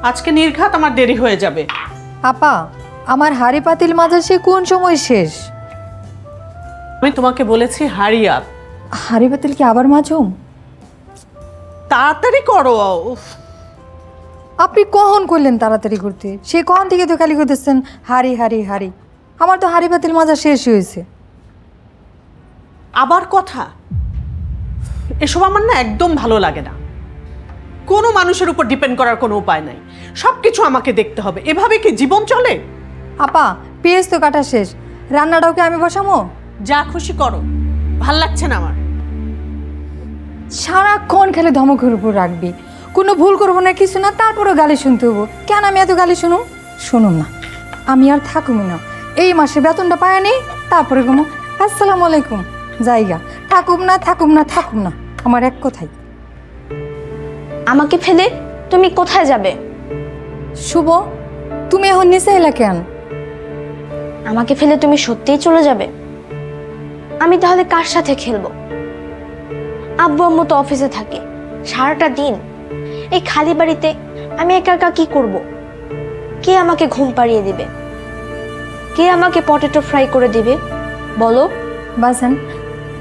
আজকে নির্ঘাত আমার দেরি হয়ে যাবে। আপা, আমার হাড়ি পাতিল মাজা সে কোন সময় শেষ? আমি তোমাকে বলেছি হারি আপ। হাড়ি পাতিল কি আবার মাজুম? তাড়াতাড়ি করো। উফ, আপনি কখন করলেন তাড়াতাড়ি করতে? সে কখন থেকে তো খালি করতেছেন হাড়ি হাড়ি হাড়ি। আমার তো হাড়ি পাতিল মাজা শেষ হয়েছে। আবার কথা, এসব আমার না একদম ভালো লাগে না। কোনো মানুষের উপর ডিপেন্ড করার কোনো উপায় নাই, সব কিছু আমাকে দেখতে হবে। এভাবে কি জীবন চলে? আপা, পেঁয়াজ তো কাটা শেষ, রান্নাটাও কি আমি বসামো? যা খুশি করো, ভাল লাগছে না আমার। সারাক্ষণ খেলে ধমকের উপর রাখবি, কোনো ভুল করবো না কিছু না, তারপরেও গালি শুনতে হবো। কেন আমি এত গালি শুনুম? শুনুম না, আমি আর থাকুমি না। এই মাসে বেতনটা পায় নেই, তারপরে কোনো আসসালামু আলাইকুম জায়গা। থাকুম না থাকুম না থাকুম না, আমার এক কথাই। আমাকে ফেলে তুমি কোথায় যাবে? শুভ, তুমি এখন নিচে এলা কেন? আমাকে ফেলে তুমি সত্যিই চলে যাবে? আমি তাহলে কার সাথে খেলবো? আব্বু আম্মু তো অফিসে থাকে সারাটা দিন। এই খালি বাড়িতে আমি একা একা কি করব? কে আমাকে ঘুম পাড়িয়ে দিবে? কে আমাকে পটেটো ফ্রাই করে দিবে বলো? বাজান,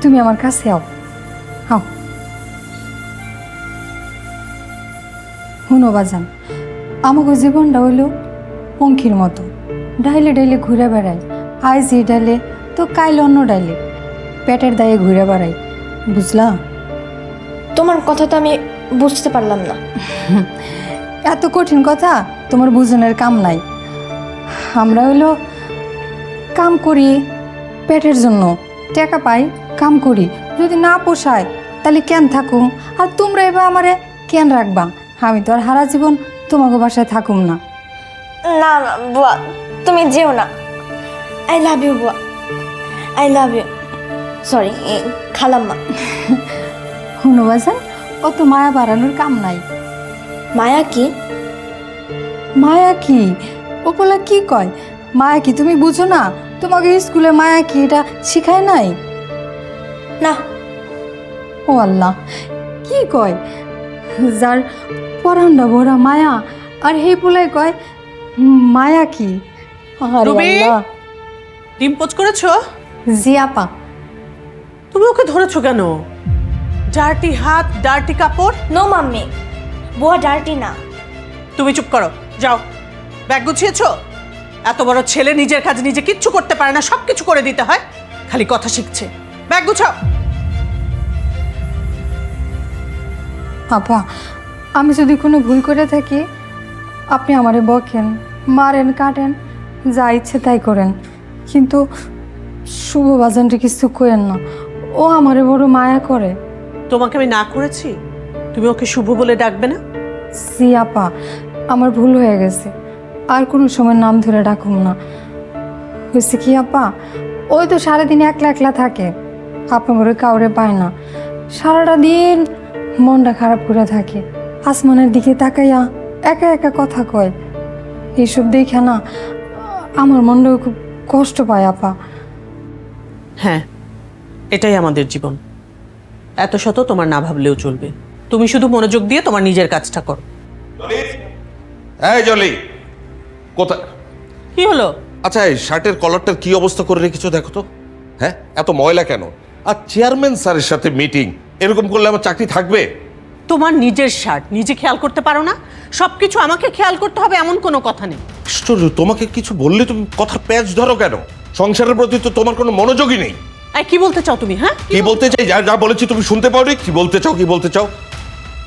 তুমি আমার কাছে আও। আও, শুনো বাজান, আমাকে জীবনটা হইলো পঙ্খির মতো, ডাইলে ডাইলে ঘুরে বেড়াই। আজ এই ডাইলে তো কাইল অন্য ডাইলে, পেটের দায়ে ঘুরে বেড়াই, বুঝলা? তোমার কথা তো আমি বুঝতে পারলাম না। এত কঠিন কথা তোমার বুঝনের কাম নাই। আমরা হইলো কাম করি পেটের জন্য, টাকা পাই, কাম করি। যদি না পোষায় তাহলে কেন থাকুম? আর তোমরা এবার আমারে কেন রাখবা? আমি তো আর হারা জীবন তোমাকে বাসায় থাকুম না। না না বুয়া, তুমি যেও না। আই লাভ ইউ বুয়া, আই লাভ ইউ। সরি খালাম্মা। শুনো বাজান, অত মায়া বাড়ানোর কাম নাই। মায়া কি? মায়া কি? ওগুলা কি কয়? মায়া কি তুমি বুঝো না? তোমাকে স্কুলে মায়া কি এটা শিখায় নাই? না। ও আল্লাহ, কি কয়? যার পরান্ডা ভরা মায়া, আর হে পোলাই কয় মায়া কি? আরে রুবি, আল্লাহ। ডিম পোচ করেছো? জি আপা। তুমি ওকে ধরেছো কেন? ডার্টি হাত, ডার্টি কাপড়। নো মাম্মি, বুয়া ডার্টি না। তুমি চুপ করো, যাও। ব্যাগ গুছিয়েছো? এত বড় ছেলে নিজের কাজ নিজে কিচ্ছু করতে পারে না, সব কিছু করে দিতে হয়, খালি কথা শিখছে। ব্যাগ গুছাও। আপা, আমি যদি কোনো ভুল করে থাকি আপনি আমারে বকেন, মারেন, কাটেন, যা ইচ্ছে তাই করেন, কিন্তু শুভ বাজানটা কিছু করেন না। ও আমারে বড় মায়া করে। তোমাকে আমি না করেছি? তুমি ওকে শুভ বলে ডাকবে না? সি আপা, আমার ভুল হয়ে গেছে, আর কোনো সময় নাম ধরে ডাকুম না। হয়েছে কি আপা, ওই তো সারাদিন একলা একলা থাকে, আপনার ঘরে কাউরে পায় না। সারাটা দিন মনটা খারাপ করে থাকে, আসমানের দিকে তাকাইয়া একা একা কথা কয়। এইসব দেখে না আমার মনটাও খুব কষ্ট পায় আপা। হ্যাঁ, এটাই আমাদের জীবন। এত শত তোমার না ভাবলেও চলবে। তুমি শুধু মনোযোগ দিয়ে তোমার নিজের কাজটা করো। এই জলি, কোথায়? কি হলো? আচ্ছা, এই শার্টের কলারটার কি অবস্থা করে রেখেছো দেখো তো। হ্যাঁ, এত ময়লা কেন? আর চেয়ারম্যান স্যারের সাথে মিটিং, এরকম করলে আমার চাকরি থাকবে? তোমার নিজের শার্ট নিজে খেয়াল করতে পারো না? সবকিছু আমাকে খেয়াল করতে হবে এমন কোনো কথা নেই। আশ্চর্য, তোমাকে কিছু বললে তুমি কথার প্যাচ ধরো কেন? সংসারের প্রতি তো তোমার কোনো মনোযোগই নেই। এই কি বলতে চাও তুমি? হ্যাঁ, কি বলতে চাই? যা যা বলেছি তুমি শুনতে পাওনি? কি বলতে চাও, কি বলতে চাও?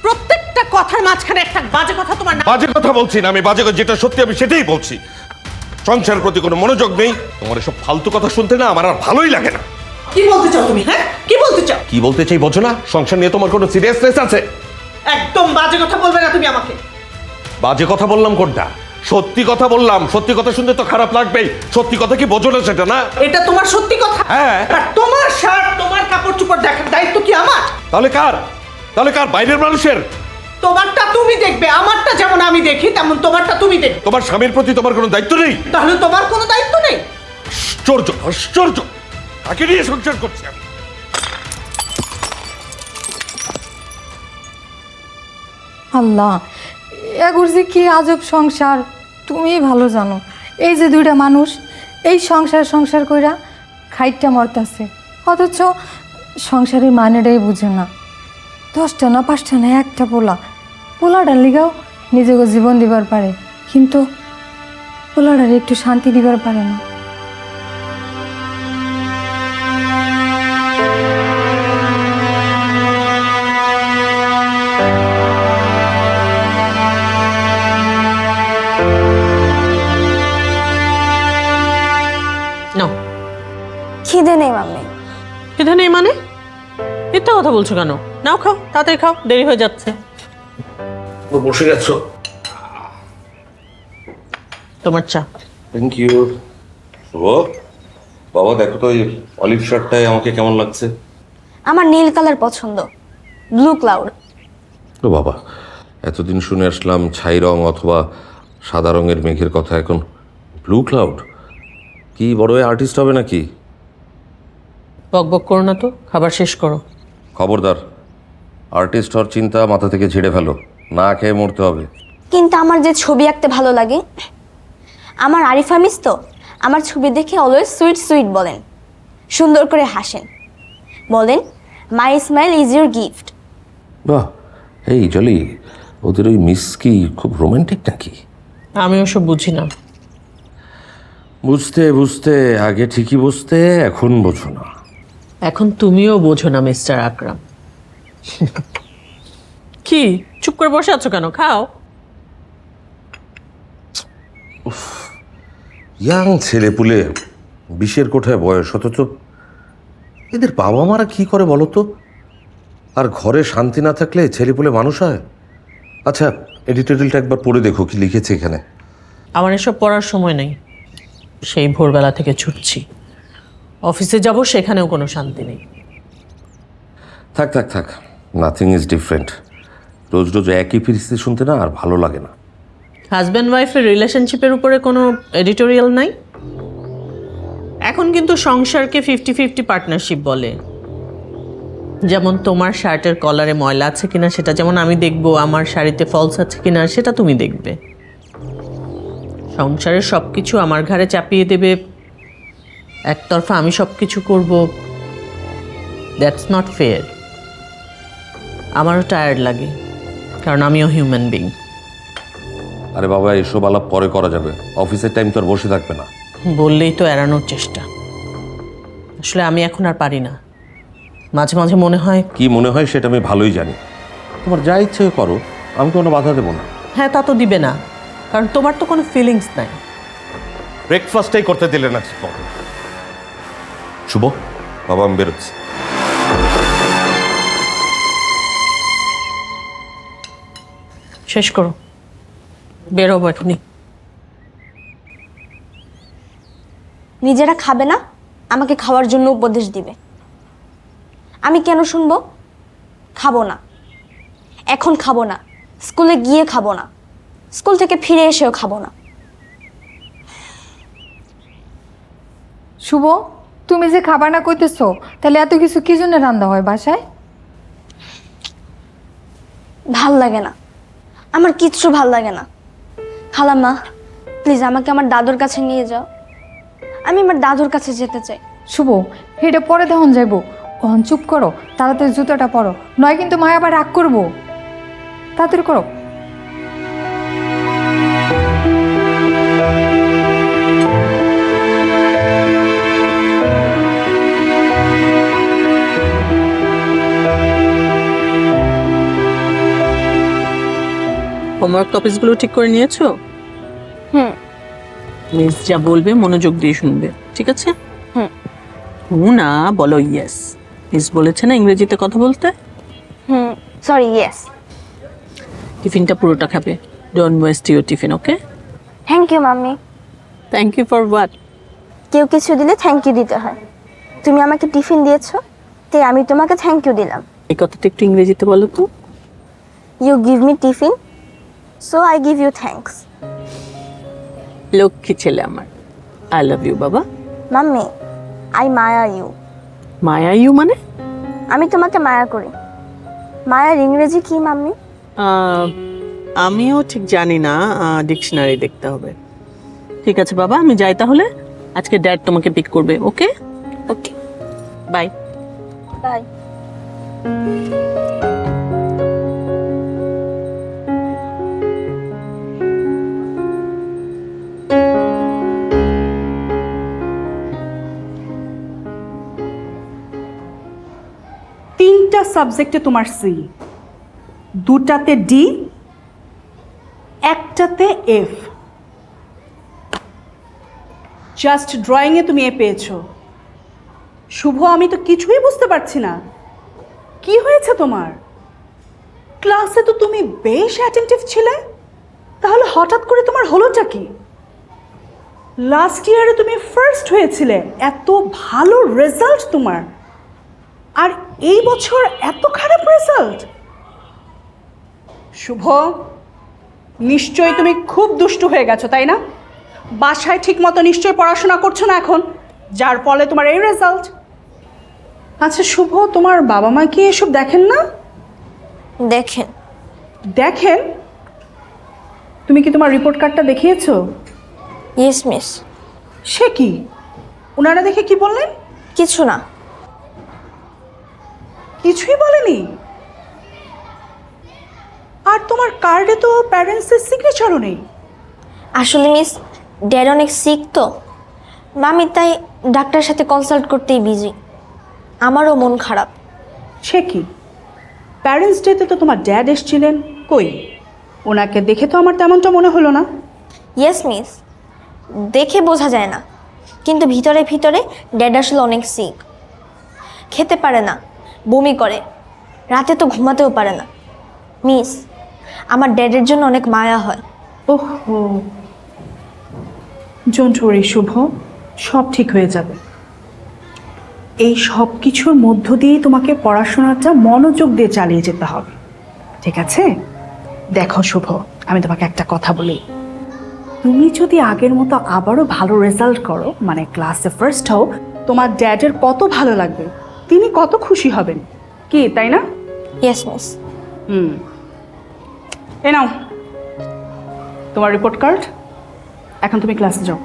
প্রত্যেকটা কথার মাঝখানে একটা বাজে কথা তোমার না। বাজে কথা বলছি না আমি, বাজে কথা যেটা সত্যি আমি সেটাই বলছি। সংসারের প্রতি কোনো মনোযোগ নেই। তোমার এসব ফালতু কথা শুনতে না আমার আর ভালোই লাগে না। কি বলতে চাও তুমি? হ্যাঁ, কি বলতে চাও? কি বলতে চাই বোঝো না? সংসার নিয়ে তোমার কোনো সিরিয়াসনেস আছে? একদম বাজে কথা বলবে না তুমি আমাকে। বাজে কথা বললাম কোনটা? সত্যি কথা বললাম। সত্যি কথা শুনতে তো খারাপ লাগবেই। সত্যি কথা কি বোঝো না সেটা? না, এটা তোমার সত্যি কথা। হ্যাঁ। আর তোমার শার্ট, তোমার কাপড় চোপড় দেখার দায়িত্ব কি আমার? তাহলে কার? তাহলে কার? বাইরের মানুষের? তোমারটা তুমি দেখবে, আমারটা যেমন আমি দেখি তেমন তোমারটা তুমি দেখবে। তোমার স্বামীর প্রতি তোমার কোনো দায়িত্ব নেই? তাহলে তোমার কোনো দায়িত্ব নেই? আশ্চর্য, আশ্চর্য। তাকে নিয়ে সংসার করছি আমি। আল্লাহ, এগুর যে কি আজব সংসার তুমিই ভালো জানো। এই যে দুইটা মানুষ এই সংসার কইরা খাইটটা মরতাছে, অথচ সংসারের মানেটাই বুঝে না। 10টা না 5টা না একটা পোলাটার লিগাও নিজেকে জীবন দিবার পারে, কিন্তু পোলাটার একটু শান্তি দিবার পারে না। নাও। খিদে নেই মাম্মি। খিদে নেই মানে? মিথ্যা কথা বলছো কেন? নাও, খাও, তাড়াতাড়ি খাও, দেরি হয়ে যাচ্ছে। বসে গেছো? তোমার চা। Thank you. শুভ, বাবা দেখো তো এই অলিভ শার্টটায় আমাকে কেমন লাগছে? আমার নীল কালার পছন্দ, ব্লু ক্লাউড। ও বাবা, এতদিন শুনে আসলাম ছাই রং অথবা সাদা রঙের মেঘের কথা, এখন ব্লু ক্লাউড। কি বড় আর্টিস্ট হবে নাকি? বক বক করো না তো, খাবার শেষ করো। খবরদার, আর্টিস্ট হওয়ার চিন্তা মাথা থেকে ঝেড়ে ফেলো, না খেয়ে মরতে হবে। কিন্তু আমার যে ছবি আঁকতে ভালো লাগে, আমার আরিফা মিস তো আমার ছবি দেখে অলওয়েজ সুইট সুইট বলেন, সুন্দর করে হাসেন, বলেন মাই স্মাইল ইজ ইউর গিফট। বাহ, এই জলি, ওদের ওই মিস কি খুব রোমান্টিক নাকি? আমি ওসব বুঝি না। বুঝতে বুঝতে আগে ঠিকই বুঝতে, এখন বোঝো না। এখন তুমিও বোঝো না মিস্টার আকরাম। কি চুপ করে বসে আছো কেন? খাও। ইয়াং ছেলেপুলে, 20-এর কোঠায় বয়স, অথচ এদের বাবা মারা কি করে বলো তো? আর ঘরে শান্তি না থাকলে ছেলেপুলে মানুষ হয়? আচ্ছা, এডিটোরিয়ালটা একবার পড়ে দেখো কি লিখেছে এখানে। আমার এসব পড়ার সময় নেই। সেই ভোরবেলা থেকে ছুটছি, অফিসে যাব, সেখানেও কোনো শান্তি নেই। থাক থাক থাক, নাথিং ইজ ডিফারেন্ট। রোজ রোজ একই ফিরিস্তি শুনতে না আর ভালো লাগে না। হাজব্যান্ড ওয়াইফের রিলেশনশিপের উপরে কোনো এডিটোরিয়াল নাই। এখন কিন্তু সংসারকে 50-50 পার্টনারশিপ বলে। যেমন তোমার শার্টের কলারে ময়লা আছে কিনা সেটা যেমন আমি দেখবো, আমার শাড়িতে ফলস আছে কিনা সেটা তুমি দেখবে। সংসারের সব কিছু আমার ঘাড়ে চাপিয়ে দেবে, একতরফা আমি সব কিছু করবো। That's not fair. আমারও টায়ার্ড লাগে, কারণ আমিও হিউম্যান বিং। আরে বাবা, এসব আলাপ পরে করা যাবে, অফিসের টাইম তো আর বসে থাকবে না। বললেই তো এড়ানোর চেষ্টা। আসলে আমি এখন আর পারি না। মাঝে মাঝে মনে হয়। কি মনে হয় সেটা আমি ভালোই জানি। তোমার যা ইচ্ছে করো, আমি কোনো বাধা দেবো না। হ্যাঁ, তা তো দিবে না, কারণ তোমার তো কোনো ফিলিংস নাই। ব্রেকফাস্টটাই করতে দিলে না। শুভ, বাবা আমি বেরোচ্ছি। শেষ করো, বের হবো এখনই। নিজেরা খাবে না, আমাকে খাওয়ার জন্য উপদেশ দিবে। আমি কেন শুনবো? খাবো না, এখন খাবো না, স্কুলে গিয়ে খাবো না, স্কুল থেকে ফিরে এসেও খাবো না। শুভ, তুমি যে খাবার না কইতেছো, তাহলে এত কিছু কি জন্য রান্না হয় বাসায়? ভাল লাগে না, আমার কিচ্ছু ভাল লাগে না। খালাম্মা, প্লিজ আমাকে আমার দাদুর কাছে নিয়ে যাও, আমি আমার দাদুর কাছে যেতে চাই। শুভ, হেঁটে পরে তখন যাইবো, কখন চুপ করো, তাড়াতাড়ি জুতোটা পরো, নয় কিন্তু মায়া আবার রাগ করবো। তাড়াতাড়ি করো। হোমওয়ার্ক টপিকসগুলো ঠিক করে নিয়েছো? হুম। মিস যা বলবে মনোযোগ দিয়ে শুনবে, ঠিক আছে? হুম। না বলো ইয়েস। মিস বলেছে না ইংরেজিতে কথা বলতে। Sorry, yes. টিফিনটা পুরোটা খাবে, don't waste your tiffin, okay? Thank you mummy. Thank you for what? কেউ কিছু দিলে থ্যাংক ইউ দিতে হয়। তুমি আমাকে টিফিন দিয়েছো, তাই আমি তোমাকে থ্যাংক ইউ দিলাম। এই কথাটা একটু ইংরেজিতে বলো তো। You give me tiffin, so I give you thanks. লক্ষ্মী ছেলে আমার। I love you baba. Mummy, I মায়া ইউ। মায়া ইউ মানে? আমি তোমাকে মায়া করি। মায়ার ইংরেজি কি মাম্মি? আমিও ঠিক জানি না, ডিকশনারি দেখতে হবে। ঠিক আছে বাবা, আমি যাই তাহলে। আজকে ড্যাড তোমাকে পিক করবে। ওকে ওকে, বাই। বাই। তিনটা সাবজেক্টে তোমার সি, দুটাতে ডি, একটাতে এফ। জাস্ট ড্রয়িংয়ে তুমি এ পেয়েছো। শুভ, আমি তো কিছুই বুঝতে পারছি না কি হয়েছে তোমার। ক্লাসে তো তুমি বেশ অ্যাটেন্টিভ ছিলে, তাহলে হঠাৎ করে তোমার হলোটা কি? লাস্ট ইয়ারে তুমি ফার্স্ট হয়েছিলে, এত ভালো রেজাল্ট তোমার, আর এই বছর এত খারাপ রেজাল্ট। শুভ, নিশ্চয়ই তুমি খুব দুষ্টু হয়ে গেছো, তাই না? বাসায় ঠিকমতো নিশ্চয়ই পড়াশোনা করছো না এখন, যার ফলে তোমার এই রেজাল্ট। আচ্ছা শুভ, তোমার বাবা মা কি এসব দেখেন না? দেখেন। দেখেন? তুমি কি তোমার রিপোর্ট কার্ডটা দেখিয়েছো? Yes miss. সে কি, ওনারা দেখে কি বললেন? কিছু না। কিছুই বলেনি? আর তোমার কার্ডে তো প্যারেন্টসের সিগনেচারও নেই। আসলে মিস, ড্যাড অনেক সিক তো, মামি তাই ডাক্তারের সাথে কনসাল্ট করতেই বিজি। আমারও মন খারাপ। সে কি, প্যারেন্টস ডেতে তো তোমার ড্যাড এসেছিলেন, কই ওনাকে দেখে তো আমার তেমনটা মনে হলো না। ইয়েস মিস, দেখে বোঝা যায় না, কিন্তু ভিতরে ভিতরে ড্যাড আসলে অনেক সিক। খেতে পারে না, বমি করে, রাতে তো ঘুমাতেও পারে না। মিস, আমার ড্যাডের জন্য অনেক মায়া হয়। ওহো, ডোন্ট ওয়ারি শুভ, সব ঠিক হয়ে যাবে। এই সব কিছুর মধ্য দিয়েই তোমাকে পড়াশোনাটা মনোযোগ দিয়ে চালিয়ে যেতে হবে, ঠিক আছে? দেখো শুভ, আমি তোমাকে একটা কথা বলি, তুমি যদি আগের মতো আবারও ভালো রেজাল্ট করো, মানে ক্লাসে ফার্স্ট হও, তোমার ড্যাডের কত ভালো লাগবে, তিনি কত খুশি হবেন, কি তাই না? Yes miss. এ নাও তোমার রিপোর্ট কার্ড, এখন তুমি ক্লাসে যাও।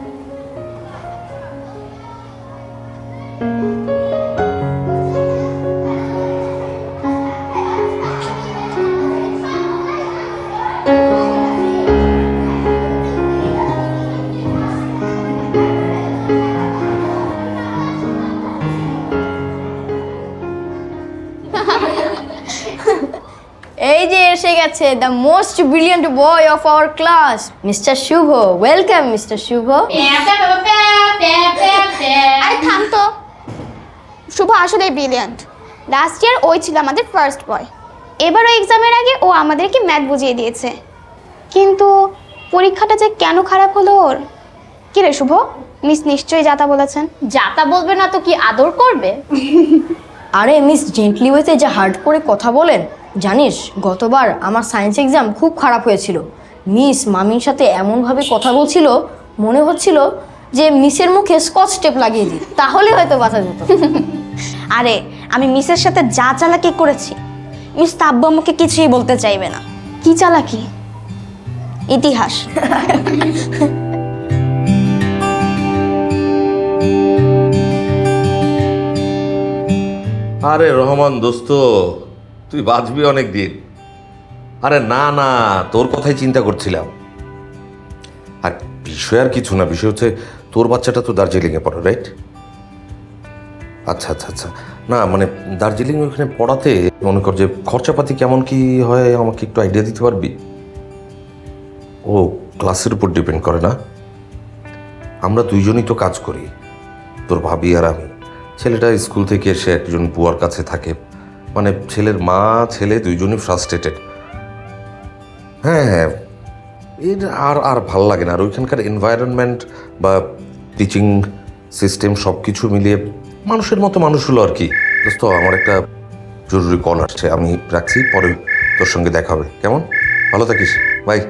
এই যে এসে গেছে the most brilliant boy of our class, mister Shubho. Welcome mister Shubho. আরে থাম তো, শুভ আসলেই ব্রিলিয়ান্ট। লাস্ট ইয়ার ওই ছিল আমাদের ফার্স্ট বয়, এবারও এক্সামের আগে ও আমাদেরকে ম্যাথ বুঝিয়ে দিয়েছে। কিন্তু পরীক্ষাটা যে কেন খারাপ হলো ওর। কি রে শুভ, মিস নিশ্চয়ই যাতা বলেছেন। যাতা বলবে না তো কি আদর করবে? আরে মিস জেন্টলি ওয়েতে যে হার্ড করে কথা বলেন। জানিস গতবার আমার সায়েন্স এক্সাম খুব খারাপ হয়েছিল। মিস মামির সাথে এমনভাবে কথা বলছিল, মনে হচ্ছিল যে মিসের মুখে স্কচ টেপ লাগিয়ে দিই, তাহলে হয়তো বাঁচা যেত। আরে আমি মিসের সাথে যা চালাকি করেছি, মিস তা আব্বু আমাকে কিছুই বলতে চাইবে না। কি চালাকি? ইতিহাস। আরে রহমান দোস্ত, তুই বাঁচবি অনেক দিন। আরে না না, তোর কথাই চিন্তা করছিলাম। আর বিষয় আর কিছু না, বিষয় হচ্ছে তোর বাচ্চাটা তো দার্জিলিংয়ে পড়ে, রাইট? আচ্ছা আচ্ছা আচ্ছা, না মানে দার্জিলিং ওইখানে পড়াতে মনে কর যে খরচাপাতি কেমন কি হয়, আমাকে একটু আইডিয়া দিতে পারবি? ও ক্লাসের উপর ডিপেন্ড করে না? আমরা দুইজনই তো কাজ করি, তোর ভাবি আর আমি। ছেলেটা স্কুল থেকে এসে একজন বুয়ার কাছে থাকে, মানে ছেলের মা ছেলে দুইজনই ফ্রাস্ট্রেটেড। হ্যাঁ হ্যাঁ, এর আর আর ভাল লাগে না। আর ওইখানকার এনভায়রনমেন্ট বা টিচিং সিস্টেম সব কিছু মিলিয়ে মানুষের মতো মানুষ হলো আর কি। দোস্ত, আমার একটা জরুরি কল আসছে, আমি রাখছি, পরে তোর সঙ্গে দেখা হবে, কেমন? ভালো থাকিস, বাই।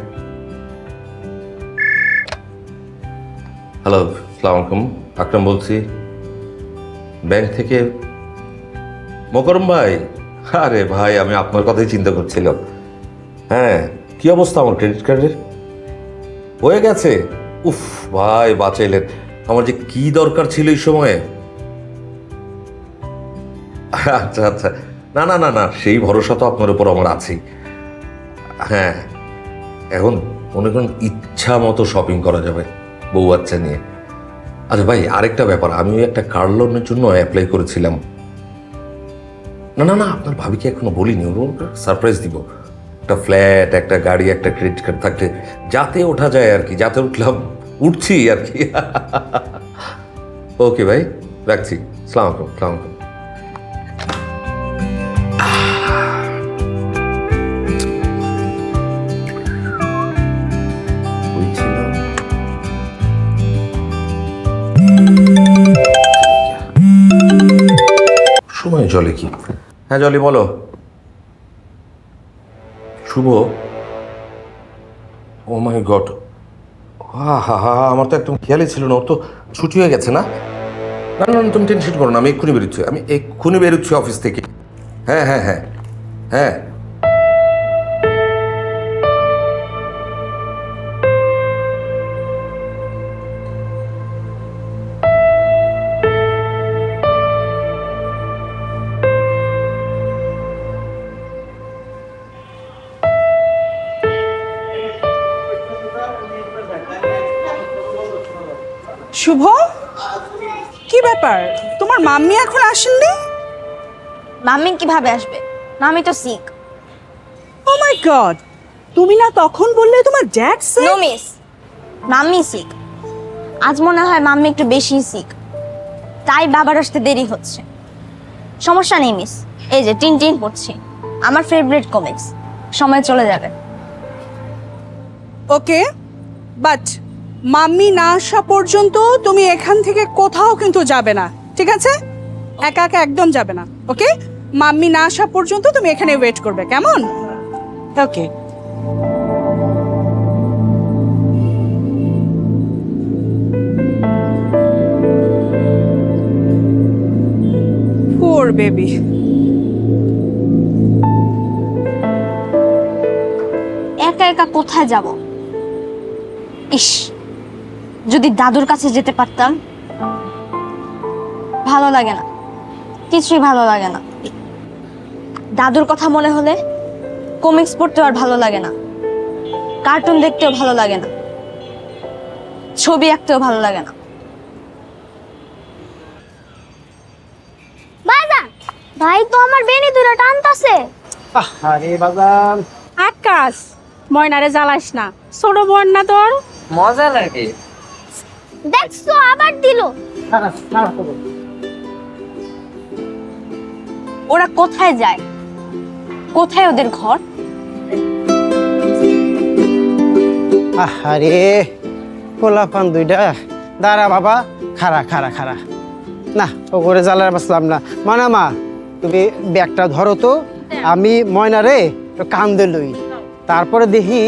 হ্যালো, আসসালামু আলাইকুম, আকরাম বলছি ব্যাংক থেকে। মকরম ভাই, আরে ভাই আমি আপনার কথাই চিন্তা করছিলাম। হ্যাঁ কি অবস্থা আমার ক্রেডিট কার্ডের? হয়ে গেছে? উফ ভাই বাঁচাইলেন, আমার যে কি দরকার ছিল এই সময়ে। আচ্ছা আচ্ছা, না না না না, সেই ভরসা তো আপনার উপর আমার আছেই। হ্যাঁ, এখন মনে করেন ইচ্ছা মতো শপিং করা যাবে বউ বাচ্চা নিয়ে। আচ্ছা ভাই, আরেকটা ব্যাপার, আমি একটা কার লোনের জন্য অ্যাপ্লাই করেছিলাম। না না না, আপনার ভাবিকে এখনো বলিনি, সারপ্রাইজ দিব। একটা ফ্ল্যাট, একটা গাড়ি, একটা ক্রেডিট কার্ড থাকলে যাতে ওঠা যায় আর কি, যাতে উঠলাম উঠছি আর কি। ওকে ভাই, রাখছি। সালাম আলাইকুম। সালাম আলাইকুম। সময় জলে কি? হ্যাঁ জলি বলো। শুভ? ও মাই গড, হা হা হা, আমার তো একদম খেয়ালই ছিল না। ওর তো ছুটি হয়ে গেছে না? না না না, তুমি টেনশন করো না, আমি এক্ষুনি বেরোচ্ছি, আমি এক্ষুনি বেরোচ্ছি অফিস থেকে। হ্যাঁ হ্যাঁ হ্যাঁ হ্যাঁ। শুভ, কি ব্যাপার, তোমার মাম্মি এখন আসেননি? মাম্মি কিভাবে আসবে? মাম্মি তো সিক। ও মাই গড, তুমি না তখন বললে তোমার dad sick? No miss, mummy sick. আজ মনে হয় মাম্মি একটু বেশি সিক, তাই বাবার আসতে দেরি হচ্ছে। সমস্যা নেই মিস, এই যে টিন টিন পড়ছি, আমার ফেভারিট কমিক্স, সময় চলে যাবে। ওকে, বাট মাম্মি না আসা পর্যন্ত তুমি এখান থেকে কোথাও কিন্তু যাবে না, ঠিক আছে? একা একা একদম যাবে না, ওকে? মাম্মি না আসা পর্যন্ত তুমি এখানে ওয়েট করবে, কেমন? ওকে। পোর বেবি। একা একা কোথায় যাব? ইস, যদি দাদুর কাছে যেতে পারতাম। ভালো লাগে না, কিছুই ভালো লাগে না। দাদুর কথা মনে হলে কমিক্স পড়তেও আর ভালো লাগে না, কার্টুন দেখতেও ভালো লাগে না, ছবি আঁকতেও ভালো লাগে না। বাজান, ভাই তো আমার বেনি দুটো টানতাছে। আরে বাজান, আকাশ, ময়নারে জ্বালাস না, ছোট বোন না তোর? মজা লাগে। দেখছো আবার দিল। খারাপ খারাপ করো। ওরা কোথায় যায়? কোথায় ওদের ঘর? আরে পোলাপান দুইটা, দাঁড়া বাবা, খারা খারা খারা। না ও করে জ্বালার বাসলাম না। মানা মা, তুমি ব্যাগটা ধরো তো, আমি ময়না রে কান্দে লই, তারপরে দেখি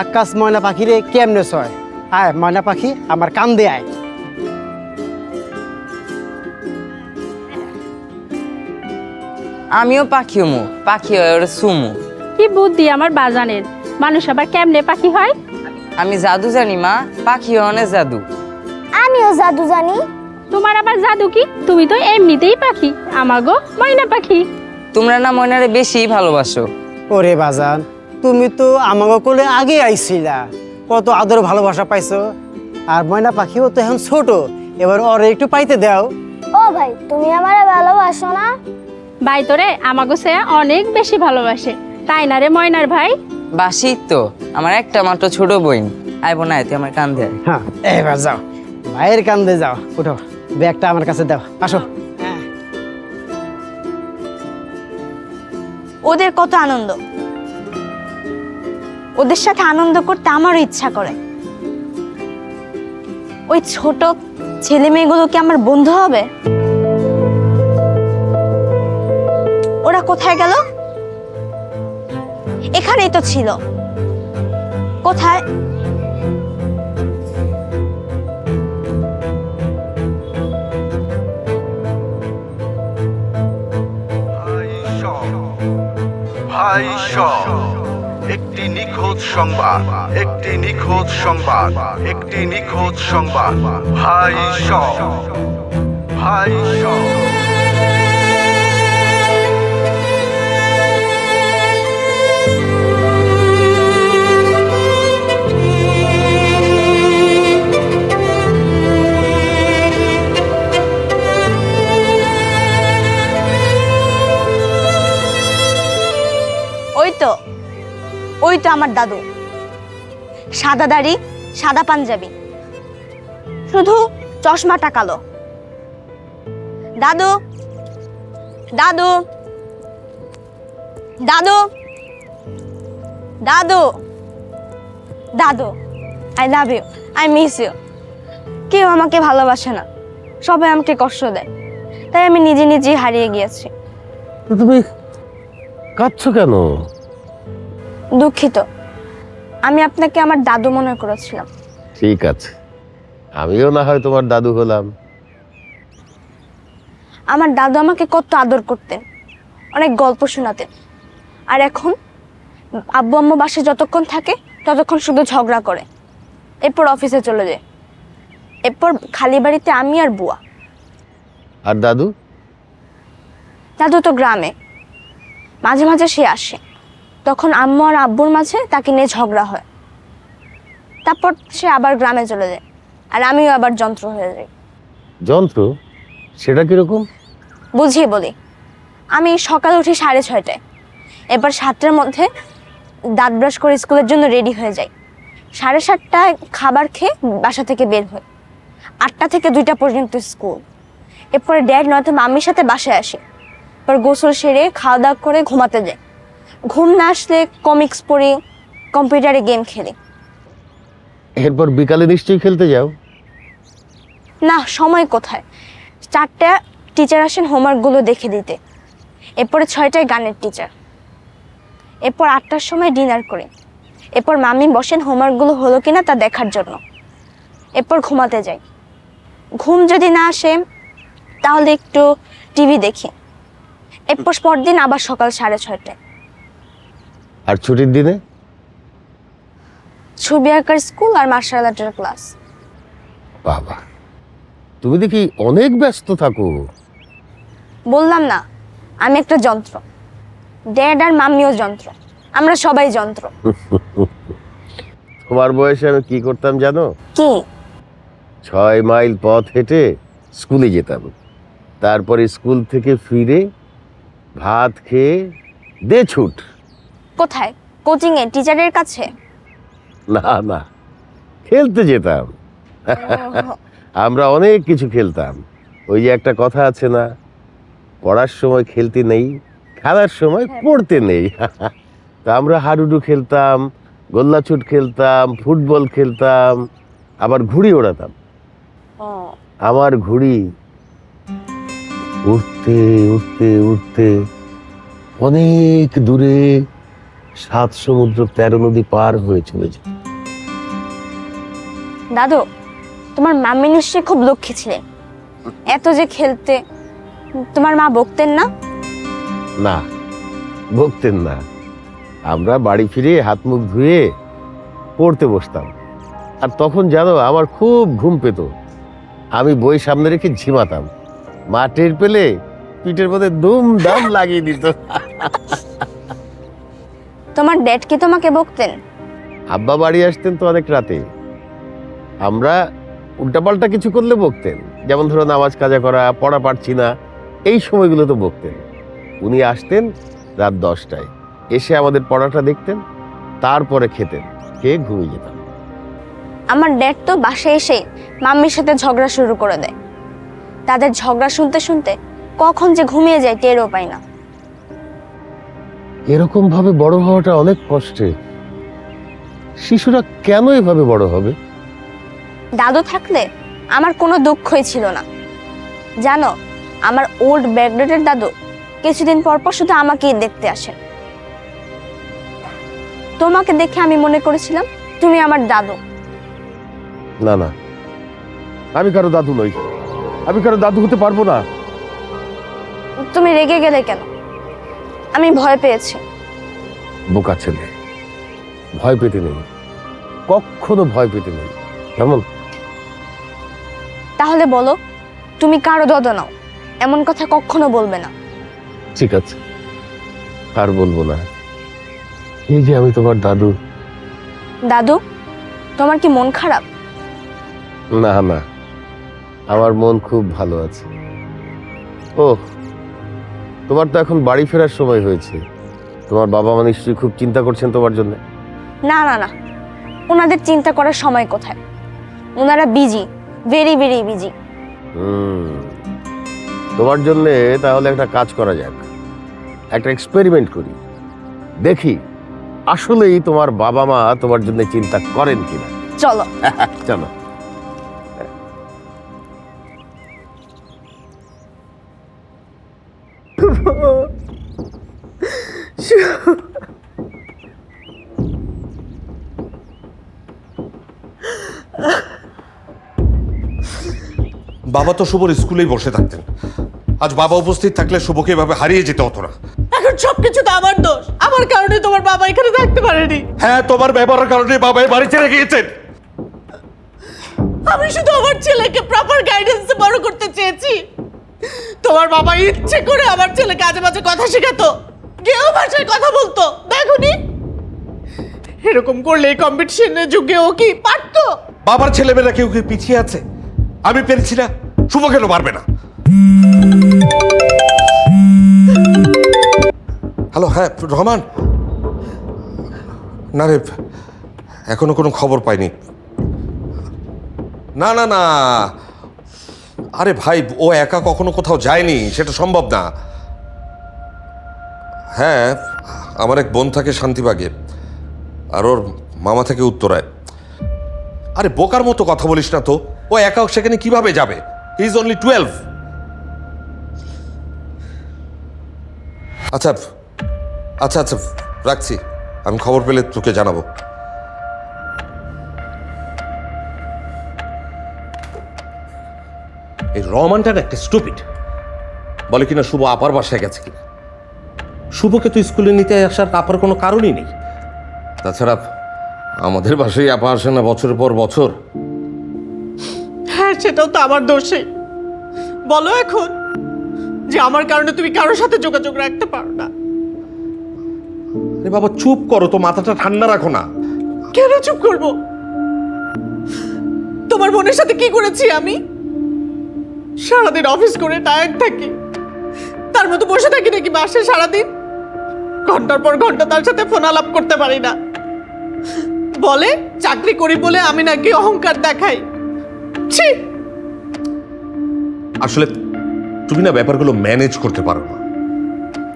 আকাশ ময়না পাখিরে কেমনে ছয়। আয় ময়না পাখি, আমার কান্দে আয়। আমিও পাখি মু, পাখি হয় ওরা সুমু। কি বুদ্ধি আমার বাজানের, মানুষ আবার কেমনে পাখি হয়? আমি জাদু জানি মা, পাখি অনেক জাদু। আমিও জাদু জানি। তোমার আবার জাদু কি? তুমি তো এমনিতেই পাখি, আমাগো ময়না পাখি। তোমরা না ময়নারে বেশি ভালোবাসো। ওরে বাজান, তুমি তো আমাকে কোলে আগে আইছিলা, কত আদর ভালোবাসা পাইছো। আর ময়না পাখিও তো এখন ছোট, এবার ওরে একটু পাইতে দাও। ও ভাই, তুমি আমারে ভালোবাসো না? ভাই তোরে আমাগো সে অনেক বেশি ভালোবাসে, তাই না রে ময়নার ভাই? বাসি তো, আমার একটা মাত্র ছোট বোন। আইব না তুই আমার কান্দে আয়। হ্যাঁ, এবার যাও, ভাইয়ের কান্দে যাও, উঠো, ব্যাগটা আমার কাছে দাও, আসো। ওদের কত আনন্দ, ওদের সাথে আনন্দ করতে আমারও ইচ্ছা করে। ওই ছোট ছেলে মেয়েগুলো কি আমার বন্ধু হবে? ওরা কোথায় গেল? এখানেই তো ছিল, কোথায়? একটি নিখোঁজ সংবাদ, একটি নিখোঁজ সংবাদ, একটি নিখোঁজ সংবাদ। ভাই সব, ভাই সব। ওই তো আমার দাদু, সাদা দাড়ি, সাদা পাঞ্জাবি, শুধু চশমাটা কালো। দাদু, দাদু, দাদু, দাদু, দাদু, I love you, I miss you. কেউ আমাকে ভালোবাসে না, সবাই আমাকে কষ্ট দেয়, তাই আমি নিজে নিজেই হারিয়ে গিয়েছি। তো তুমি কাঁদছো কেন? দুঃখিত, আমি আপনাকে আমার দাদু মনে করেছিলাম। ঠিক আছে, আমিও না হয় তোমার দাদু হলাম। আমার দাদু আমাকে কত আদর করতেন, অনেক গল্প শোনাতেন। আর এখন আব্বু আম্মু বাসায় যতক্ষণ থাকে ততক্ষণ শুধু ঝগড়া করে, এরপর অফিসে চলে যায়, এরপর খালি বাড়িতে আমি আর বুয়া। আর দাদু? দাদু তো গ্রামে, মাঝে মাঝে সে আসে, তখন আম্মু আর আব্বুর মাঝে তাকে নিয়ে ঝগড়া হয়, তারপর সে আবার গ্রামে চলে যায়, আর আমিও আবার যন্ত্র হয়ে যাই। যন্ত্র? সেটা কিরকম? বুঝিয়ে বলি, আমি সকালে উঠি 6:30টায়, এবার 7টার মধ্যে দাঁত ব্রাশ করে স্কুলের জন্য রেডি হয়ে যাই। 7:30টায় খাবার খেয়ে বাসা থেকে বের হই, 8টা থেকে 2টা পর্যন্ত স্কুল। এরপরে ড্যাড নয়তো মাম্মির সাথে বাসায় আসি, এরপর গোসল সেরে খাওয়া দাওয়া করে ঘুমাতে যাই। ঘুম না আসলে কমিক্স পড়ি, কম্পিউটারে গেম খেলি। এরপর বিকালে নিশ্চয়ই খেলতে যাও? না, সময় কোথায়, 4টা টিচার আসেন হোমওয়ার্কগুলো দেখে দিতে, এরপরে 6টায় গানের টিচার, এরপর 8টার সময় ডিনার করি, এরপর মাম্মি বসেন হোমওয়ার্কগুলো হলো কিনা তা দেখার জন্য, এরপর ঘুমাতে যাই। ঘুম যদি না আসে তাহলে একটু টিভি দেখি, এরপর পরদিন আবার সকাল 6:30টায়। আর ছুটির দিনে? ছবি আঁকার স্কুল আর মার্শাল আর্টের ক্লাস। বাবা, তুমি দেখি অনেক ব্যস্ত থাকো। বললাম না, আমি একটা যন্ত্র, ড্যাড আর মাম্মিও যন্ত্র, আমরা সবাই যন্ত্র। তোমার বয়সে আমি কি করতাম জানো? কি? 6 মাইল পথ হেঁটে স্কুলে যেতাম, তারপরে স্কুল থেকে ফিরে ভাত খেয়ে দে ছুট। কোথায়? কোচিং এ, টিচারের কাছে? না না, খেলতে যেতাম। আমরা অনেক কিছু খেলতাম। ওই যে একটা কথা আছে না, পড়ার সময় খেলতে নেই, খেলার সময় পড়তে নেই। তা আমরা হাডুডু খেলতাম, গোল্লাছুট খেলতাম, ফুটবল খেলতাম, আবার ঘুড়ি ওড়াতাম। আমার ঘুড়ি উঠতে উঠতে উঠতে অনেক দূরে 7 সমুদ্র 13 নদী পার হয়ে চলে যেত। দাদু, তোমার মাম্মি নিশ্চয়ই খুব লক্ষ্মী ছিলেন, এত যে খেলতে। তোমার মা বকতেন না? না, বকতেন না। আমরা বাড়ি ফিরে হাত মুখ ধুয়ে পড়তে বসতাম, আর তখন জানো আমার খুব ঘুম পেত। আমি বই সামনে রেখে ঝিমাতাম, মা টের পেলে পিঠের মধ্যে দুমদাম লাগিয়ে দিত। তোমার ড্যাড কি তোমাকে বকতেন? আব্বা বাড়ি আসতেন তো অনেক রাতে, আমরা উল্টাপাল্টা কিছু করলে বকতেন। যেমন ধরো নামাজ কাজা করা, পড়া পারছি না, এই সময়গুলো তো বকতেন। উনি আসতেন রাত 10টায়, এসে আমাদের পড়াটা দেখতেন, তারপরে খেতেন, খেয়ে ঘুমিয়ে যেতাম। আমার ড্যাড তো বাসায় এসে মাম্মির সাথে ঝগড়া শুরু করে দেয়, তাদের ঝগড়া শুনতে শুনতে কখন যে ঘুমিয়ে যায় টেরও পাই না। এরকম ভাবে বড় হওয়াটা অনেক কষ্টের। শিশুরা কেন এভাবে বড় হবে? দাদু থাকলে আমার কোনো দুঃখই ছিল না। জানো, আমার ওল্ড ব্যাকডেটের দাদু কিছুদিন পর পর শুধু আমাকেই দেখতে আসেন। তোমাকে দেখে আমি মনে করেছিলাম তুমি আমার দাদু। না না, আমি কারো দাদু নই, আমি কারো দাদু হতে পারবো না। তুমি রেগে গেলে কেন? আমি ভয় পেয়েছি। বোকা ছেলে, ভয় পেতে নেই, কখনো ভয় পেতে নেই, কেমন? তাহলে বলো, তুমি কারো দদ নাও, এমন কথা কখনো বলবে না। ঠিক আছে, আর বলবো না। এই যে আমি তোমার দাদু। দাদু, তোমার কি মন খারাপ? না না, আমার মন খুব ভালো আছে। ও, তোমার তো এখন বাড়ি ফেরার সময় হয়েছে। তোমার বাবা মা নিশ্চয়ই খুব চিন্তা করছেন তোমার জন্য। না না না, ওনাদের চিন্তা করার সময় কোথায়? ওনারা বিজি, ভেরি ভেরি বিজি। তোমার জন্যে তাহলে একটা কাজ করা যাক, একটা এক্সপেরিমেন্ট করি, দেখি আসলেই তোমার বাবা মা তোমার জন্য চিন্তা করেন কিনা। চলো চলো। বাবা তো শুভর স্কুলেই বসে থাকতেন, আজ বাবা উপস্থিত থাকলে শুভকে এভাবে হারিয়ে যেতে হতো না। এখন সবকিছু তো আমার দোষ, আমার কারণে তোমার বাবা এখানে থাকতে পারেনি। হ্যাঁ, তোমার ব্যবহারের কারণে বাবা এই বাড়ি ছেড়ে গিয়েছেন। আমি শুধু আমার ছেলেকে প্রপার গাইডেন্সে বড় করতে চেয়েছি। তোমার বাবা ইচ্ছে করে আমার ছেলেকে আজে বাজে কথা শেখাতো, গেও ভাষায় কথা বলতো। দেখোনি, এরকম করলে এই কম্পিটিশনের যুগে ও কি পারতো? বাবার ছেলেমেয়েরা কেউ কেউ পিছিয়ে আছে, আমি পেরেছি না, শুভ কেন পারবে না? হ্যালো, হ্যাঁ রহমান। না রে, এখনো কোনো খবর পাইনি। না না না, আরে ভাই, ও একা কখনো কোথাও যায়নি, সেটা সম্ভব না। হ্যাঁ, আমার এক বোন থাকে শান্তিবাগে, আর ওর মামা থাকে উত্তরায়। আরে বোকার মতো কথা বলিস না তো, ও একা সেখানে কিভাবে যাবে? He is only 12। আচ্ছা আচ্ছা আচ্ছা, রাখছি, আমি খবর পেলে তোকে জানাবো। এই রহমানটা একটা স্টুপিড, বলে কিনা শুভ আপার বাসায় গেছে কিনা। শুভকে তো স্কুলে নিতে আসার আপার কোনো কারণই নেই। তাছাড়া আমাদের বাসায় আপা আসে না বছরের পর বছর। হ্যাঁ, সেটাও তো আমার দোষে। বলো এখন যে আমার কারণে তুমি কারোর সাথে যোগাযোগ রাখতে পারো না। আরে বাবা চুপ করো তো, মাথাটা ঠান্ডা রাখো না। কেন চুপ করব? তোমার বোনের সাথে কি করেছি আমি? সারাদিন অফিস করে টায়ার্ড থাকি, তার মতো বসে থাকি নাকি বাসে সারাদিন? ঘন্টার পর ঘন্টা তার সাথে ফোন আলাপ করতে পারি না। বলে চাকরি করি বলে আমি নাকি অহংকার দেখাই। ছি! আসলে তুমি না ব্যাপারগুলো ম্যানেজ করতে পারো না।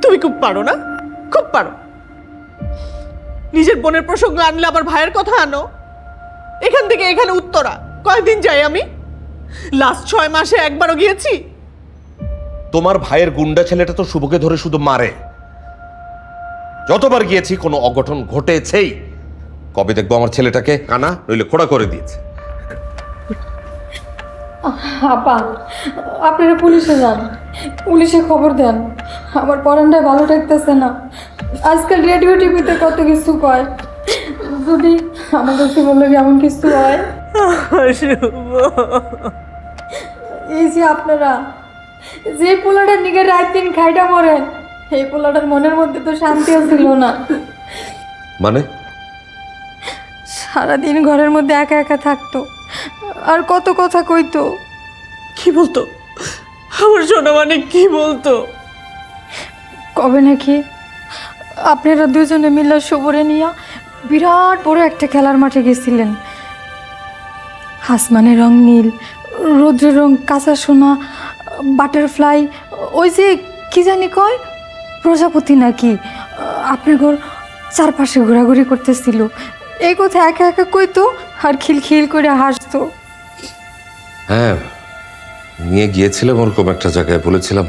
তুমি খুব পারো না, খুব পারো। নিজের বোনের প্রসঙ্গ আনলে আবার ভাইয়ের কথা আনো। এখান থেকে এখানে উত্তরা কয়দিন যাই আমি? লাস্ট 6 মাসে একবারও গিয়েছি? তোমার ভাইয়ের গুন্ডা ছেলেটা তো শুভকে ধরে শুধু মারে। যতবার গিয়েছি কোনো অঘটন ঘটেছেই। কবে দেখবো আমার ছেলেটাকে কানা নইলে খোড়া করে দিয়েছে। আপা, আপনারা পুলিশে যান, পুলিশে খবর দেন। আমার পড়ানটায় ভালো থাকতেছে না। আজকাল রেডিও টিভিতে কত কিছু কয়, যদি আমার কাছে বললো এমন কিছু হয়। এই যে আপনারা যে পোলাটার নিকে রাত দিন খাইটা মরেন, এই পোলাটার মনের মধ্যে তো শান্তিও ছিল না। মানে সারাদিন ঘরের মধ্যে একা একা থাকতো, আর কত কথা কইতো। কি বলতো আমার সোনা? মানে কি বলতো? কবে নাকি আপনারা দুজনে মিলে শুভরে নিয়ে বিরাট বড় একটা খেলার মাঠে গেছিলেন। আসমানের রং নীল, রৌদ্রের রং কাঁচা সোনা, বাটারফ্লাই, ওই যে কি জানি কয় প্রজাপতি নাকি, আপনার ঘর চারপাশে ঘোরাঘুরি করতেছিল। এই কথা একা একা কইতো আর খিলখিল করে হাসতো। হ্যাঁ, নিয়ে গিয়েছিলাম ওরকম একটা জায়গায়, বলেছিলাম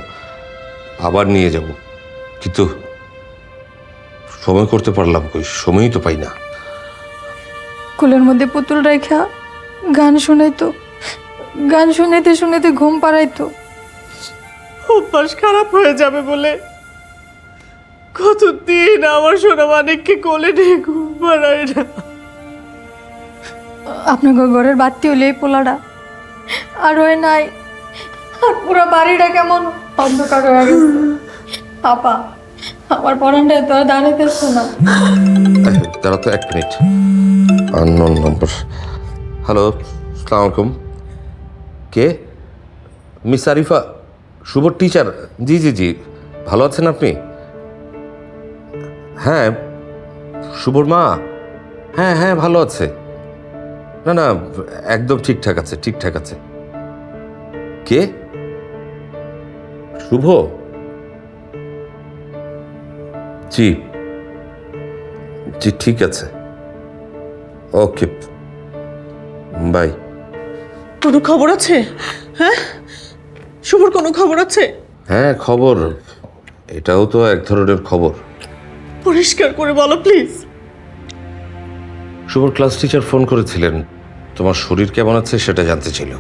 আবার নিয়ে যাব, কিন্তু সময় করতে পারলাম কই, সময়ই তো পাই না। কুলের মধ্যে পুতুল রেখা গান শোনাইতো, গান শুনাইতে শুনাইতে ঘুম পাড়াইতো। অভ্যাস খারাপ হয়ে যাবে বলে কতদিন আমার সোনা মানিককে কোলে নিয়ে ঘুম পাড়ায় না। আপনার ঘরের বাতি হলে এই পোলাটা আর ওই নাই, আর পুরো বাড়িটা কেমন অন্ধকার হয়ে গেছে। আপা আমার পরানটা তো আর দাঁড়াইতেছে না। দাঁড়া তো 1 মিনিট। আননোন নম্বর। হ্যালো, আসসালামু আলাইকুম। কে? মিস আরিফা, শুভর টিচার? জি জি জি, ভালো আছেন আপনি? হ্যাঁ, শুভর মা? হ্যাঁ হ্যাঁ, ভালো আছে। না না, একদম ঠিকঠাক আছে, ঠিকঠাক আছে। কে? শুভ? জি জি, ঠিক আছে, ওকে, বাই। কোনো খবর আছে? হ্যাঁ, শুভর কোনো খবর আছে? হ্যাঁ, খবর। এটাও তো এক ধরনের খবর। পরিষ্কার করে বলো প্লিজ। শুভর ক্লাস টিচার ফোন করেছিলেন, তোমার শরীর কেমন আছে সেটা জানতে ছিল।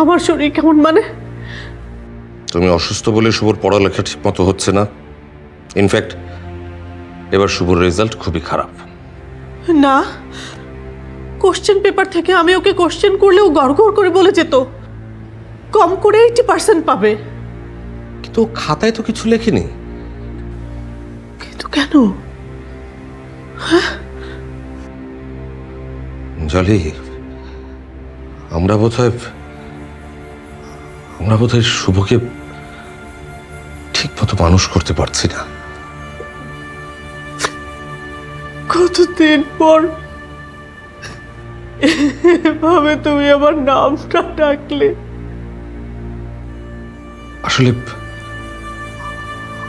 আমার শরীর কেমন মানে? তুমি অসুস্থ বলে শুভর পড়ালেখা ঠিক মতো হচ্ছে না। ইনফ্যাক্ট এবার শুভর রেজাল্ট খুবই খারাপ। না, কোশ্চেন পেপার থেকে আমি ওকে কোশ্চেন করলেও গড়গড় করে বলে যেত কম করে 80% পাবে। কিন্তু ও খাতায় তো কিছু লেখেনি। কিন্তু কেন? জলি, আমরা বোধহয় শুভকে ঠিক মতো মানুষ করতে পারছি না। কতদিন পর এভাবে তুমি আমার নামটা ডাকলে। আসলে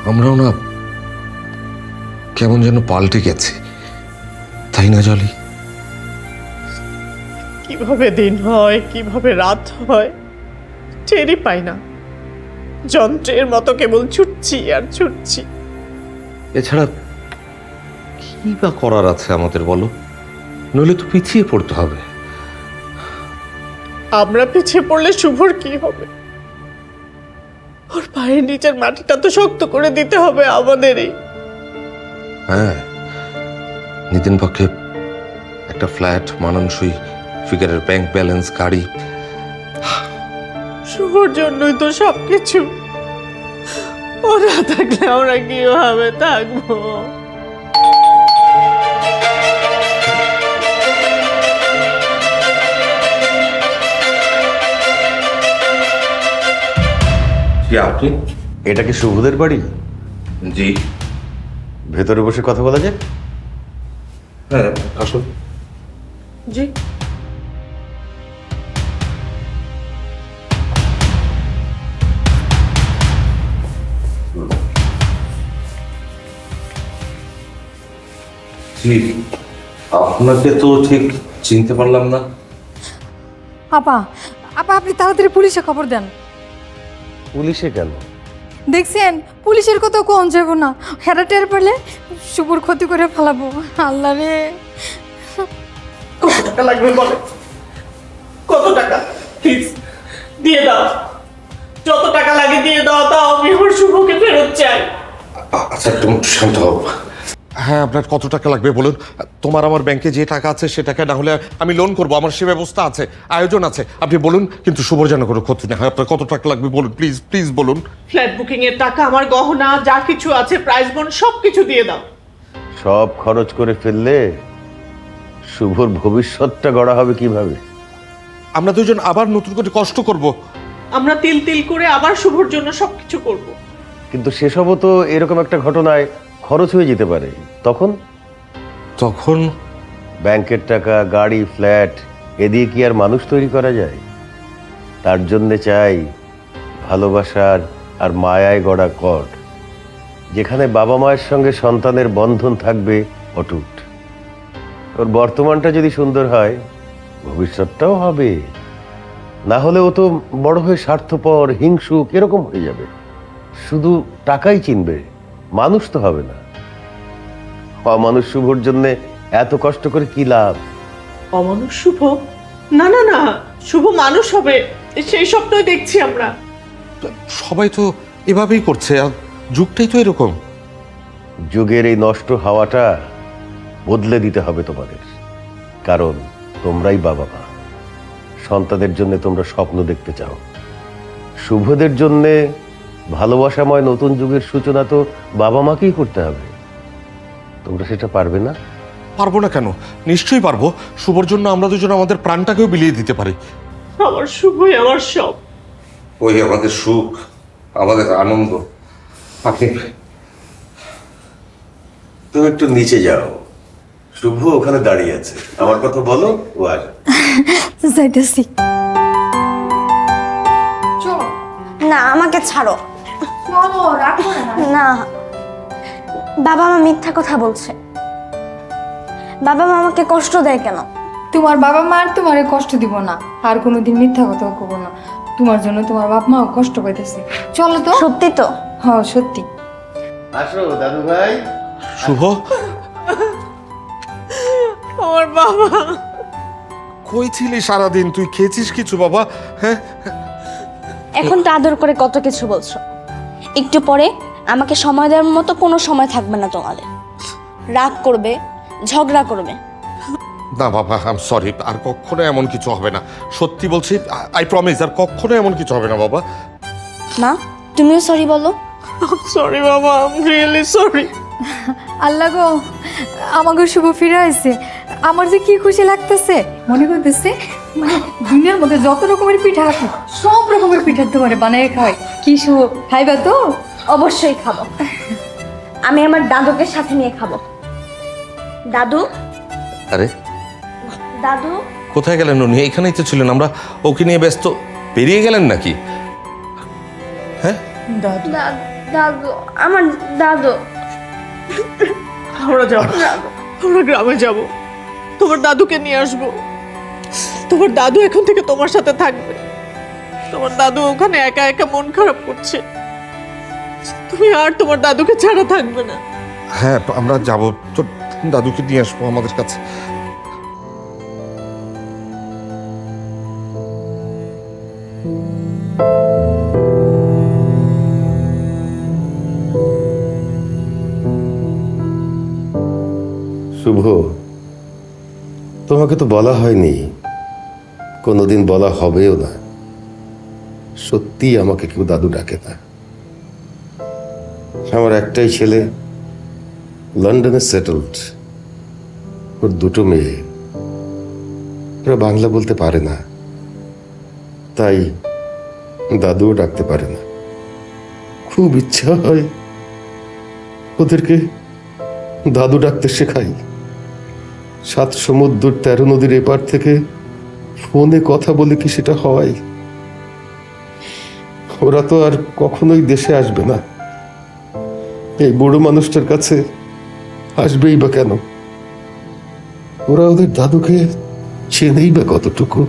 আমরাও না কেমন যেন পাল্টে গেছি, তাই না জলি? কিভাবে দিন হয়, কিভাবে রাত হয় টেরই পাই না। যন্ত্রের মতো কেবল ছুটছি আর ছুটছি। এছাড়া কি বা করার আছে আমাদের, বলো? নইলে তো পিছিয়ে পড়তে হবে। আমরা পিছিয়ে পড়লে শুভর কি হবে? ওর পায়ের নিচের মাটিটা তো শক্ত করে দিতে হবে আমাদেরই। হ্যাঁ, নিতিন পক্ষে একটা ফ্ল্যাট, মানানসই ফিগারের ব্যাংক ব্যালেন্স, গাড়ি। শুভর জন্যই তো সবকিছু। ওরা থাকলে আমরা কিভাবে থাকবো? কি আপনি? এটা কি শুভদের বাড়ি? জি। ভেতরে বসে কথা বলা যায়? হ্যাঁ, আসুন। জি। জি, আপনাকে তো ঠিক চিনতে পারলাম না। আপা আপা আপনি তাড়াতাড়ি পুলিশে খবর দেন। পুলিশে কেন? দেখছেন, পুলিশের কথা কোন যাব না, হেরা টের পেলে শুভর ক্ষতি করে ফেলাবো। আল্লাহ রে, কত টাকা লাগবে বলে? কত টাকা? প্লিজ দিয়ে দাও, যত টাকা লাগে দিয়ে দাও, তাও আমি ওর শুভকে ফেরত চাই। আচ্ছা, তুমি শান্ত হও। হ্যাঁ, আপনার কত টাকা লাগবে বলুন? তোমার আমার ব্যাংকে যে টাকা আছে সে টাকা না হলে আমি লোন করবো, আমার সে ব্যবস্থা আছে, আয়োজন আছে। আপনি বলুন, কিন্তু শুভর যেন কোনো ক্ষতি না হয়। আপনার কত টাকা লাগবে বলুন, প্লিজ প্লিজ বলুন। ফ্ল্যাট বুকিং এর টাকা, আমার গহনা যা কিছু আছে, প্রাইস বন্ড সবকিছু দিয়ে দাও। সব খরচ করে ফেললে শুভর ভবিষ্যৎটা গড়া হবে কিভাবে? আমরা দুজন আবার নতুন করে কষ্ট করব। আমরা তিল তিল করে আবার শুভর জন্য সবকিছু করব। কিন্তু সেসবও তো এরকম একটা ঘটনায় খরচ হয়ে যেতে পারে। তখন ব্যাংকের টাকা, গাড়ি, ফ্ল্যাট এ দিয়ে কি আর মানুষ তৈরি করা যায়? তার জন্যে চাই ভালোবাসার আর মায়ায় গড়া কর, যেখানে বাবা মায়ের সঙ্গে সন্তানের বন্ধন থাকবে অটুট। ওর বর্তমানটা যদি সুন্দর হয়, ভবিষ্যৎটাও হবে। না হলে ও তো বড় হয়ে স্বার্থপর, হিংসুক এরকম হয়ে যাবে। শুধু টাকাই চিনবে, মানুষ তো হবে না। অমানুষ শুভর জন্যে এত কষ্ট করে কি লাভ? অমানুষ শুভ? না না না, শুভ মানুষ হবে, সেই স্বপ্নই দেখছি আমরা। সবাই তো এভাবেই করছে, আর যুগটাই তো এরকম। যুগের এই নষ্ট হাওয়াটা বদলে দিতে হবে তোমাদের, কারণ তোমরাই বাবা মা। সন্তানের জন্য তোমরা স্বপ্ন দেখতে চাও, শুভদের জন্যে ভালোবাসাময় নতুন যুগের সূচনা তো বাবা মাকেই করতে হবে। তোমরা সেটা পারবে না? পারবো না কেন? নিশ্চয়ই পারবো। শুভর জন্য আমরা দুজন আমাদের প্রাণটাকেও বিলিয়ে দিতে পারি। আমার শুভই আমার সব। ওই আমাদের সুখ, আমাদের আনন্দ। আপনি তুমি একটু নিচে যাও, শুভ ওখানে দাঁড়িয়ে আছে, আমার কথা বলো, ও আসবে। যাইতেছি। না, আমাকে ছাড়ো। চলো, রাখো না। না, বাবা মা মিথ্যা কথা বলছে। বাবা মা আমাকে কষ্ট দেয় কেন? তোমার বাবা মা আর তোমারে কষ্ট দিব না, আর কোনোদিন মিথ্যা কথা কব না। তোমার জন্য তোমার বাপ মাও কষ্ট পাইতেছে। চলো তো। সত্যি তো? হ্যাঁ সত্যি। আসো দাদু ভাই। শুভ, আমার বাবা। কই ছিলি সারাদিন? তুই খেয়েছিস কিছু বাবা? হ্যাঁ, এখন তো আদর করে কত কিছু বলছো, একটু পরে আমাকে সময় দেওয়ার মতো কোনো সময় থাকবে না তোমাদের। রাগ করবে, ঝগড়া করবে। না বাবা, আই এম সরি, আর কখনো এমন কিছু হবে না। সত্যি বলছি, আই প্রমিস, আর কখনো এমন কিছু হবে না বাবা। মা, তুমিও সরি বলো। সরি বাবা, আই এম রিয়েলি সরি। আল্লাহ গো, আমাকে শুভ ফিরে আসছে। আমার যে কি খুশি লাগতেছে, মনে করতেছে মানে দুনিয়ার মধ্যে যত রকমের পিঠা আছে সব রকমের পিঠা তোমারে বানিয়ে খাওয়াই। কি শুভ, খাইবা তো? অবশ্যই খাবো। আমি আমার দাদুকে সাথে নিয়ে খাবো। দাদু, আরে দাদু। কোথায় গেলেন উনি? এখানেই তো ছিলেন, আমরা ওকে নিয়ে ব্যস্ত। বেরিয়ে গেলেন নাকি? হ্যাঁ, দাদু, আমার দাদু। আমরা যাবো, আমরা গ্রামে যাব, তোমার দাদুকে নিয়ে আসবো। তোমার দাদু এখন থেকে তোমার সাথে থাকবে। তোমার দাদু ওখানে একা একা মন খারাপ করছে, তুমি আর তোমার দাদুকে ছাড়া থাকবে না। হ্যাঁ, আমরা যাব, তোর দাদুকে নিয়ে আসবো আমাদের কাছে। শুভ, তোমাকে তো বলা হয়নি, কোনোদিন বলা হবেও না। সত্যি আমাকে কেউ দাদু ডাকে না। আমার একটাই ছেলে, লন্ডনে সেটেলড। ওর দুটো মেয়ে, ওরা বাংলা বলতে পারে না, তাই দাদুও ডাকতে পারে না। খুব ইচ্ছা হয় ওদেরকে দাদু ডাকতে শেখাই। 7 সমুদ্র 13 নদীর এপার থেকে ফোনে কথা বলে কি সেটা হয়? ওরা তো আর কখনোই দেশে আসবে না, এই বুড়ো মানুষটার কাছে আসবেই বা কেন? ওরা ওদের দাদুকে চেনেই বা কতটুকু?